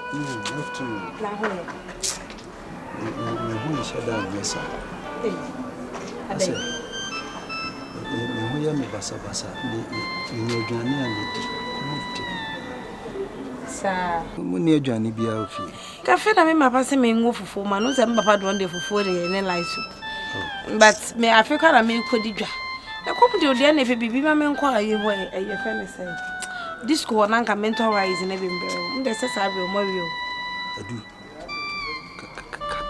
Afternoon. Now, who is that? Yes, I said, we are Bassa, in your Ghanaian. sir. Near Johnny be out here. Cafe, I mean, my passing me move for 4 months, and Papa one day for 4 days and then life. But may I feel kind of me could you? The company would then if it be my man call you where your friend say. This school and mental rise in every bill. The says I will marry you. I do.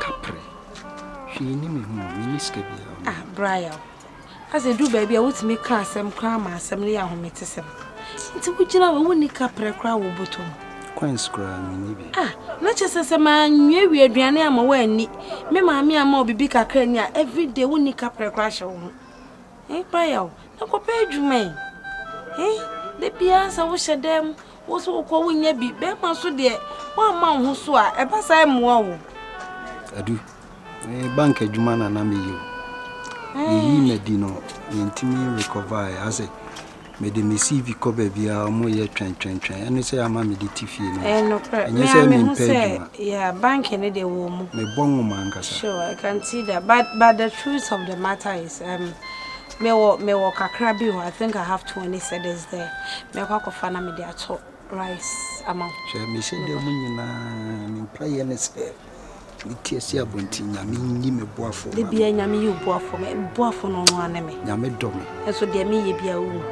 Capri. She knew me whom we scabby. Ah, Brian. As I do, baby, I would make class some cram and some lay home at some. It's a good job, I wouldn't capre crowd bottom. Quite scram, maybe. Ah, not just as a man, you weird Diana, I'm aware, me, mammy, and more big crania every day, wouldn't capre crash on. Eh, Brian, no compare you, man. Eh, the pians I wish at them was all calling ye be, bear my so dear, 1 man who swore, a pass I am wow. I do. A bank a Juman and I'm you. He made dinner, intimate recover, as a made the Mississippi cover via more yet train, and say I'm a meditative. And no, and say, yeah, banking a woman. Me bon woman, sure, I can see that, but the truth of the matter is, me walk a crabby, I think I have 20 cedis there. Me walk of family there to rice amount. Shall me say the woman in play and say. Tia Buntina, mean me boafo. The beer yammy you boafo, boafo no one me. Yammy domi. And so dear me be a woman.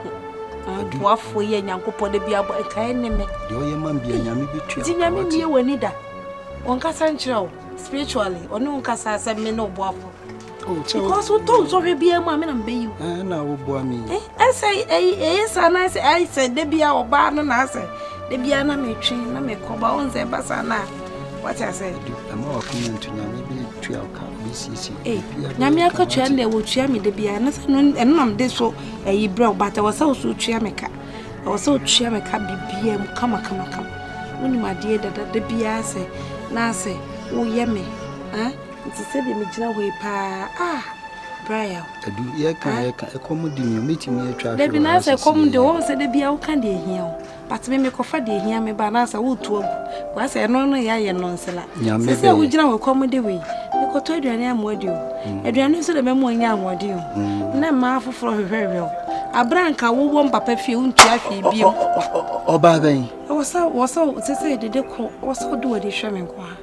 Boafo ye and Yanko for the beer, but a kind name. The old man be a yammy between yammy be a winida. On Casancho, spiritually, or no Casa said me no boafo. Oh, because who told so be a mammy and be you. And I will boy me. I say, yes, and I said, there be our barn and I said, the Biana may train, I may cover on the basana. What I said, I'm more opinion to maybe 12 BCC. Eh, Yamiaka Chan, would cheer me the Bianas and none this so a bro, but I was also cheermeka. I was so cheermeka BBM, come. When my dear that the Biase, Nase, oh, yummy, eh? It's a said the way pa. Brian, I do, yeah, can accommodate you, meeting me a child. There be nice, I come the ones that they be out candy here. But me coffee here, me banasa wood to was a no, ya nonsense. Say, we will come the way. You go to Adrian Modio. Adrian is the memoir young Modio. No marvel for her very well. A branca will want papa few to actually be. Oh, baby. I was so, to say, the deco was so do a dishamming qua.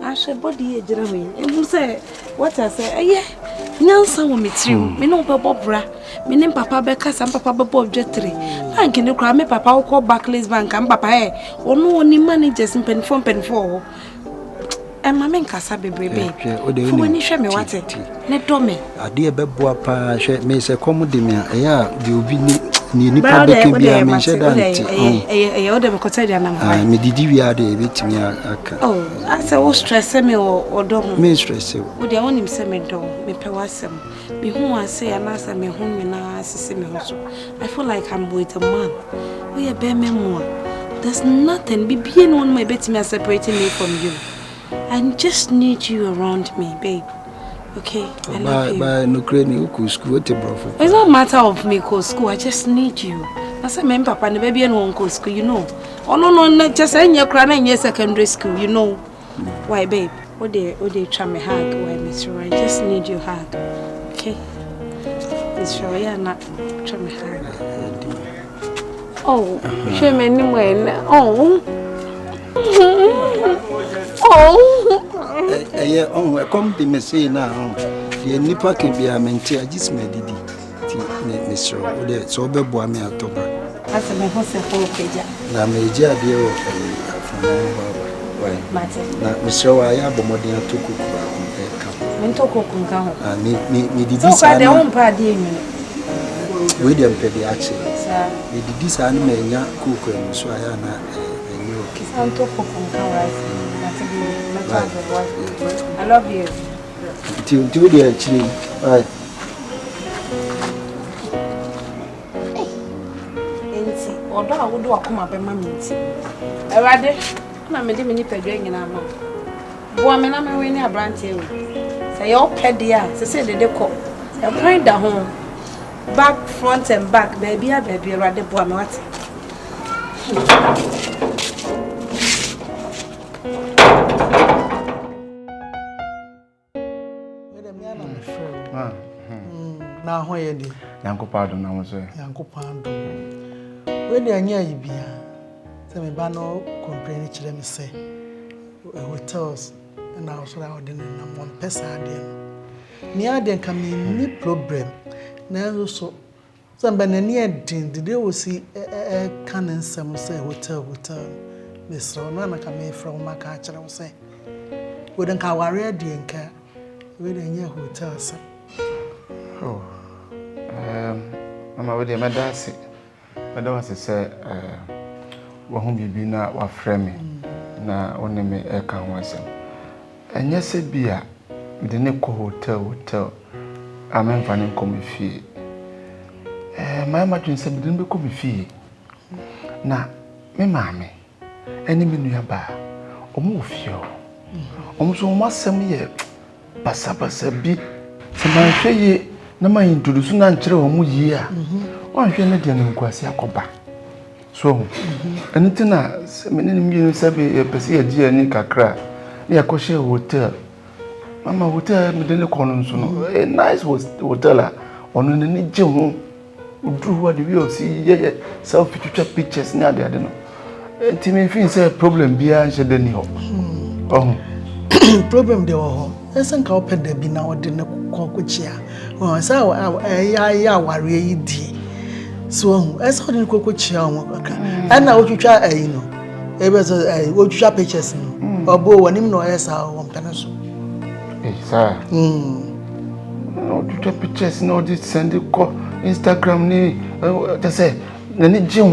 I shall body a generally. And you say, what I say, yeah. Ansah will meet you. Me no Bobra. Me name Papa Becca and Papa Bob Jetry. Bank in the crowd, me Papa will call Barclays Bank and Papa eh. Or no only managers in pen for. And my men Casabe baby. When you show me what it. Let me. A dear Beboapa, she may say, come with me. Yeah, you be near public. Be a mentioned. I order a cotillion. I me did you are the bit me. Oh, I say, oh, stress me or don't mistress. Would you want him send me down? Me pewasem. Me whom I say, and answer me home in our system. I feel like I'm with a man. We are bare memoir. There's nothing. Be being on my bed me separating me from you. I just need you around me, babe. Okay? I love you. It's not a matter of me go school. I just need you. I said, my papa and the baby and won't go school, you know. Oh no, not just in your crown in your secondary school, you know. Why, babe? What they try me hug? Why, Miss Roy? I just need your hug. Okay? Miss Roy, you're not try me hug. Oh, show me anyway. Oh. Oh, yeah, oh, come to me say now. The Nipa can be a mentee. I just made it. Miss Roy, so be boy me at Toba. That's my horse and whole page. Now, Major, dear, from Martin. Now, Miss Roy, I have a modern to cook. Mentoko Kunga. Me did this. I don't party. William Petty actually. Me did this animal cook and so I am I love you. Till the actually. Right. Although I would do a come up in my meeting. I rather, I made him in in our mouth. Woman, I'm a winner, brand here. Say, all pedia, say the deco. A point at home. Back, front, and back, baby, rather, boy, what? Now, why are you? Uncle Pardon, I was Uncle Pardon. When they are near you, tell me, Bano, complain to them, say, hotels, and I was out in one person. Near them come in, no problem. Now, so somebody near Din, they will see a cannon, some say hotel. Miss Rona come from my catcher, I will say. Wouldn't our warrior dear care with a near hotel, sir. Oh, I'm already a medasi. I don't want to say, whom you be now, what framing, now only me a can once. And yes, a beer, the Nico hotel, I'm in finding come fee. My imagine said, didn't become fee. Now, me mammy, any minute bar, or move you. Almost almost some year, Passabasa be. Some man say, no, my introduce an answer or year. One can let them inquire a so, anything else, many millions have a perceived dear Nika cry near Kosher Hotel. Mamma would tell me the corner, a nice hotel on any gym who drew what you will see, self pictures near the other. And Timmy thinks a problem beyond the new. Oh, problem they were. As an open there be now dinner cocochia. Oh, so I worry D. So, as I didn't cocochia, and now you try, you know, it was a what you pictures, or bow and him no as our one pencil. Hey, sir. No, you pictures, no, this send you call Instagram, they say, the need Jim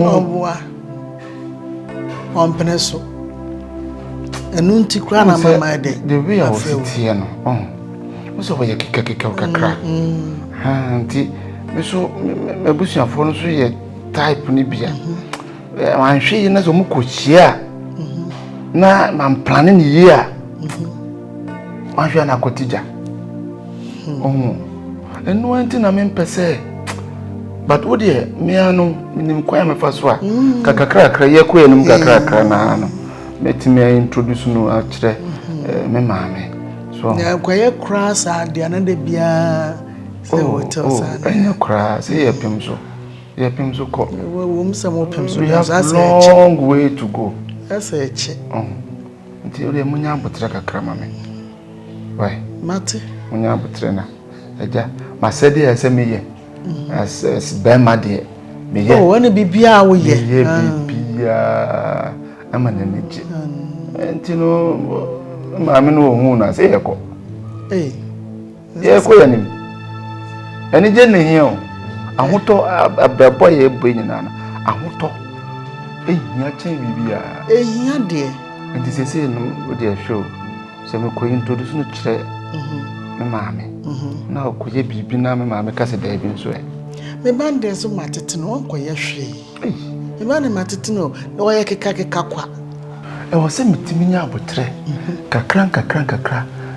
one pencil. And nunti krana mama de the way I was sitting what's over your kick crack auntie me so me busia for no so ye type ni bia man hwe na so mukochia na man planning year man hwe na kotija enu anti na me mpese but what dey me anu nim kwa me fa so a kakakra ye ko enum kakra na no let me introduce no actually me mama so na kwaye cross ade anade bia say hotel sana no cross ye pem so ko wo msamo pem so we have a long way to go that's a che nti ore munya abotre kakra mama why mate munya abotre na eja masede ya se meye as be made meye oh woni bibia wo ye bibia amana neje entino maame no hu na se yeko yeko yanim eni je ne hi o ahoto abrabo ye bo nyina na ahoto ehia chen bibia ehia de enti sese no de show se me ko introduce no kire me maame na ko ye bibi na me maame kase da bi nso e me bande so matete no ko ye hwe me bande matete no na wo ye keka kwa e wo se mitimi nya abotre kakran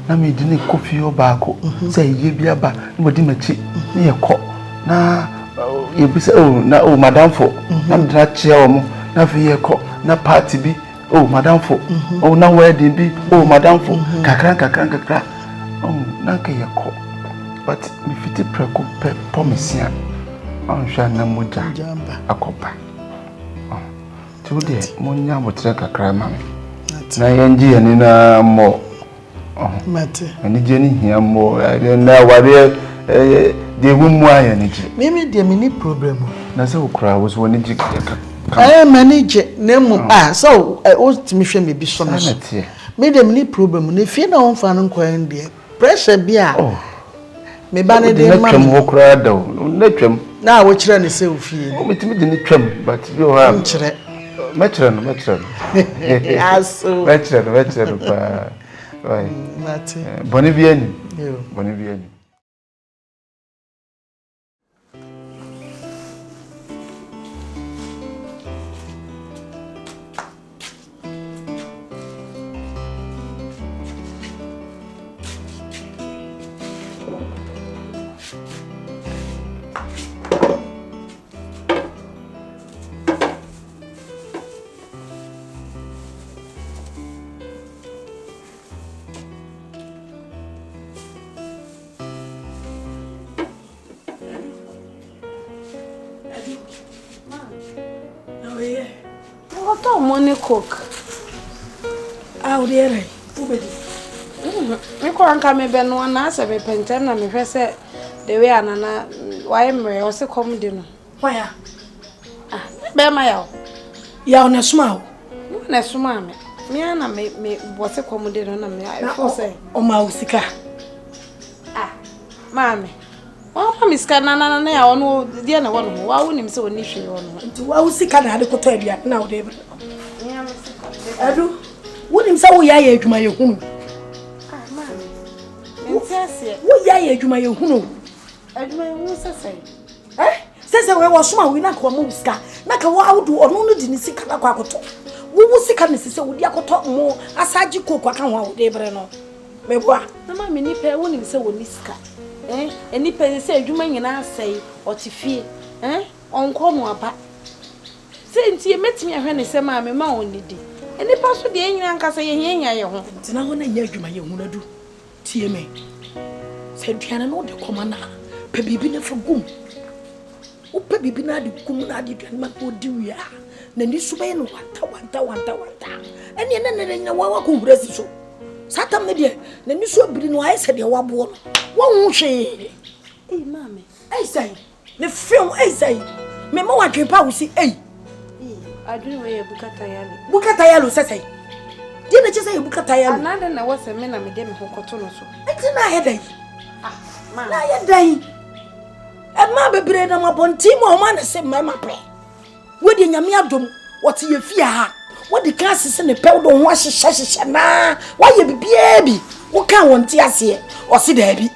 na me di ne kofi obaako se ye bia ba na modi machi ne ye ko na ye bi se na madam fo na mdra chia wo mo na fe ye ko na party bi madam fo na wedding bi madam fo kakran na ka ye ko but me fiti preko pe promise hwa na moja akopa tude monya abotre kakra ma na yenji ani na mo mate ani je ni hia mo na ware de wumu aya ni je mimi de mini problem na se ukra wo so ni je manage nemu so ultimate hwe me bi so no me de mini problem na fie na won fa no kwan de pressure bia me ba ne de ma mo ukra da na twam na wo kire ne se ofie o metimi de ni twam but you have kire metro aso metro pa right mate boniviani money cook. Out there. Me can't come even one answer me pentana me first the way Anna why am I also come dinner? Why? Bear my out. Ya on a smile. Na suma me. Me ana me was a come dinner na me. I for say. O ma usika. Mami. Wa mi ska na ya ono dia na wono. Wa wonim se oni hwe ono. Nti wa usika na ade koto adua na wo de. Me am sika. Adu. Wonim se wo ya adwuma ye hunu. Wo ya adwuma ye hunu. Adwuma ye hunu sese. Sese we wo soma we na ko mo usika. Na ka wo awdu ono no di ni sika na kwa koto. Wo sika ne sese wo di akoto mo asaji kokwa kan wa wo de bre no. Meboa. Na ma me ni pe wonim se wo ni sika. Eni pe se adwuma nyina asai otifie. Onko mo aba. Se ntie metimi ahwe ne se ma me ma onidi. Eni pa so de nyina nkasa ye hianya ye ho. Ntina ho na nya adwuma ye hu na du. Tie me. Se duane no de komana. Pe bibi na fa gum. O pe bibi na de gum na de duane ma ko di wi a. Na ni so be no wanta. Eni na nya wa ko hurasi so. Satam ne de na ni so biri no ayese de wa bo no. Wa hu hwe. Mami. Say. Ne film say. Me ma wa dwepa wo si Adwene we bukata yalo. Bukata yalo sesai. Di na chese bukata yalo. Anada na wose me na me de me hokoto no so. Enti na yedai. Ma. Na yedai. E ma bebre na mabonti mo ma na se mama pe. Wo de nyame adom, wo te ye fie ha. Wo de class se ne pe wo do ho ahyehye na. Wo ye bibia bi. Wo kan won ti ase. O se da bi.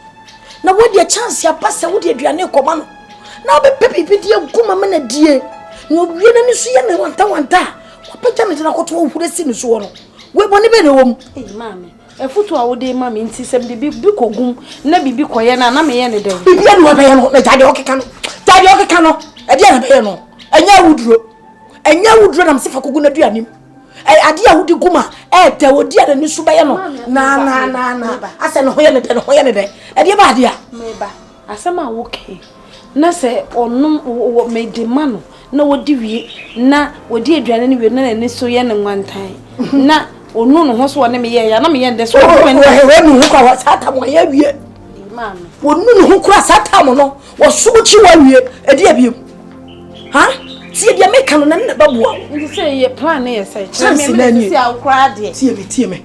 Na wo de chance ya passe wo de aduane koma no. Na be pepi bi de guma me na die. No wie na ni so ye ne wanta. Wo peja me de na koto wo huresi ni so no. We boni be ne wom. Mami. Efutu a wo de mami nti sem de bi kogum na bibi koye na me ye ne dem. Bibi anu abaye no na jade okeka no. Jade okeka no. E de abaye no. Anya wudro na msefa kogu na duanim. Ade a wudi guma te wodi ada ni so baye no. Na. Ase no hoye ne de. E de ba ade a. Meba. Asema wo ke. Na se onum me de mano. Na wodi wie na wodi aduane ne wie na ne so ye ne nwantan. Na onu no ho so ne me ye ya na me ye de so we nu ho kwa sata mo ye wie. Mami. Onu no ho kura sata mo no. Wo subuchi wa wie e de abiem. Ha? Tie de make no na ne babua. Nti say ye plan na ye say. Chance na ni. Si akura de. Tie me.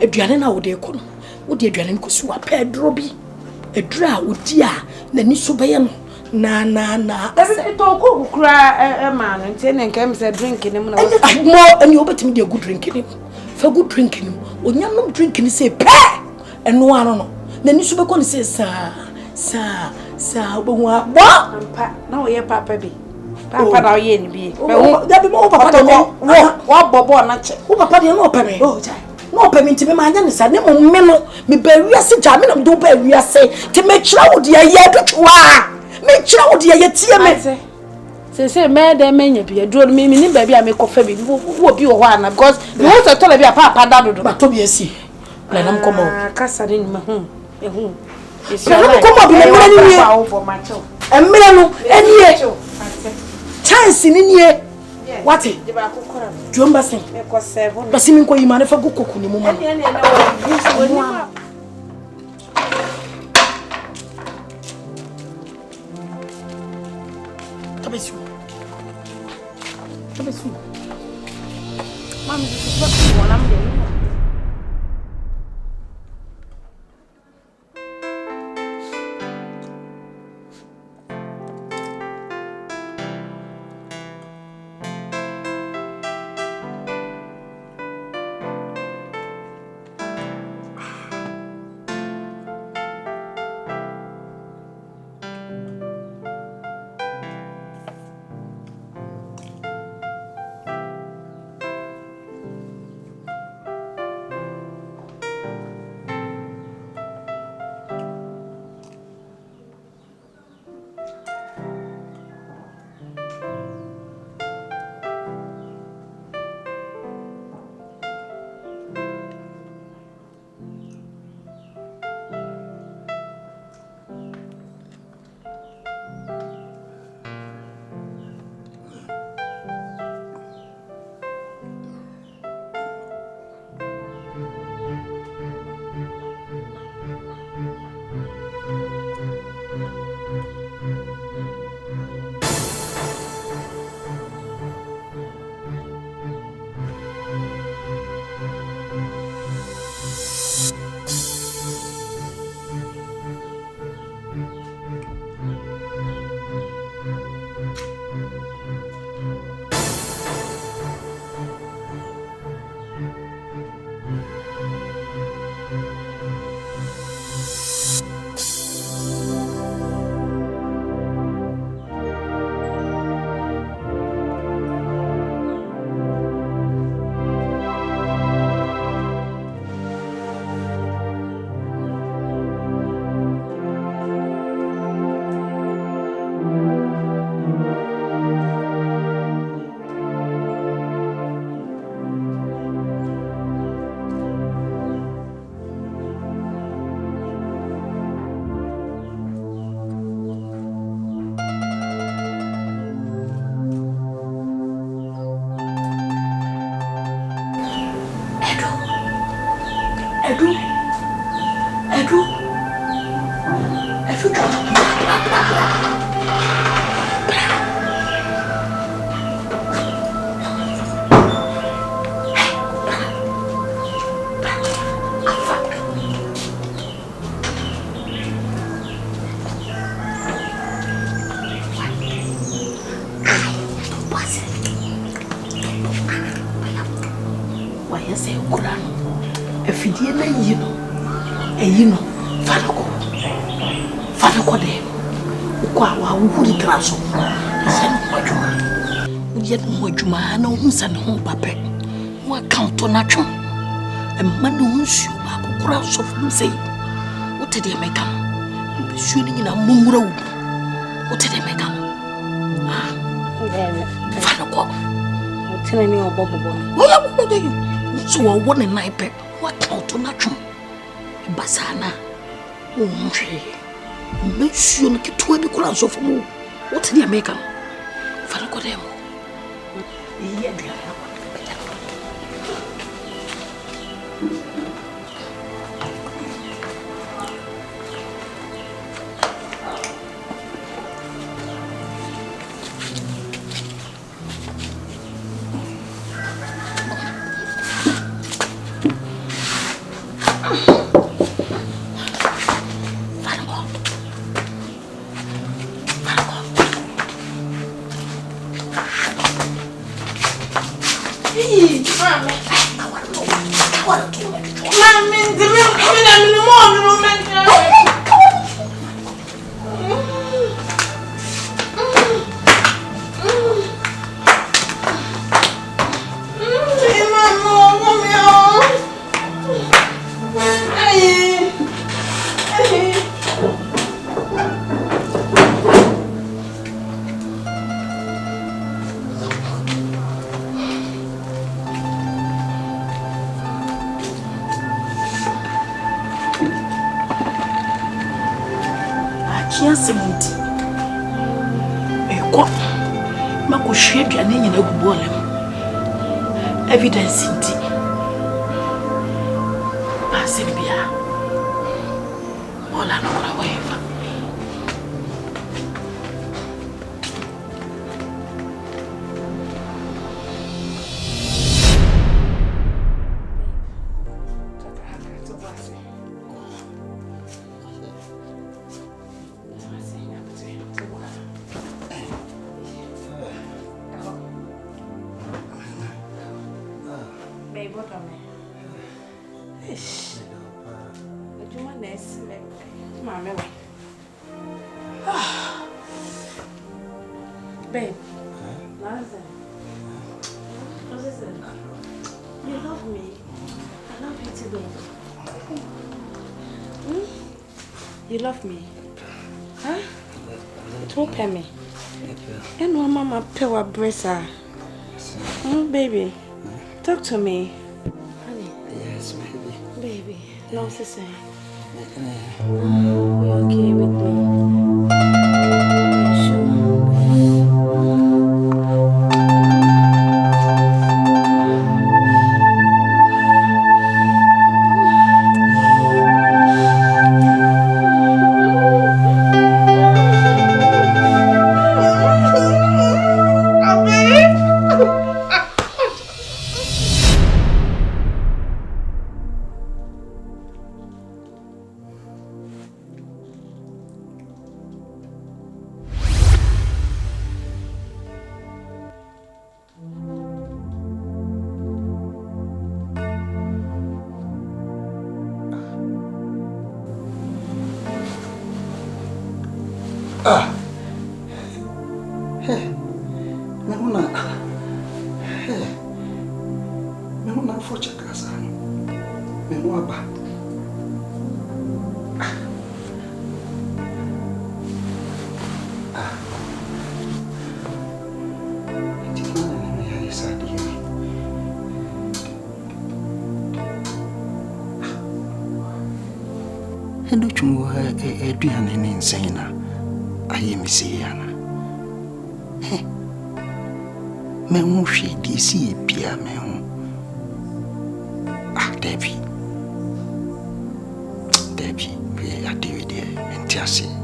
Aduane na wo de ko no. Wo de aduane ko su wa pedro bi. Edura wo di a na ni so baye no. Na. Ese to ko kura ma no nti ne nka me say drink ni mu na wo. Mo ani obetimi de good drink ni. Fa good drink ni. Onya no drink ni say pe. Eno ano no. Na ni so be ko ni say sa obo wa bo. Ampa na wo ye papa bi. Papa na wo ye ni bi. Da bi mo papa de wo bobo na che. Wo papa de no peme. Oh jai. No peme nti me ma anya ni sa ne mo me no me ba wiase ja me na do ba wiase. Ti me kira wo de ye adutwa. Me kira wo de ye tie me. Say me de menya bi aduro me ni ba bi a me kofa bi wo bi wo ho ana because me want to tell bi a papa da dodo. Ba to bi asi. Na nam komo. Kasa ni ma ehu. Na komo bi na mira ni nie. Emira no enie. Chance ni nie. What? De ba kokora. Jomba sen. Me ko 7. Basi min ko yima ne fa gokoku ni mu ma. Tabesu. Mami, this is what I'm doing. So from say, what did they make them? Shooting in a mumro. What did they make them? Fanako. Telling me about Bobo. What are you? So I want a night pep. What count to natural? Basana. Oh, make sure you get 20 crowns of more. What did they make them? Fanako them. Evidence indeed. Passing beer. All I know what I Babe, listen. Listen. You love me. I love you too, babe. You love me? Huh? It won't pay me. And no mama pay what bressa. Baby, talk to me. Honey. Yes, baby. Baby, no, sister. You're okay with me? Insane. I am Siana. Me who she DC Pia me. Ah, Debbie. ase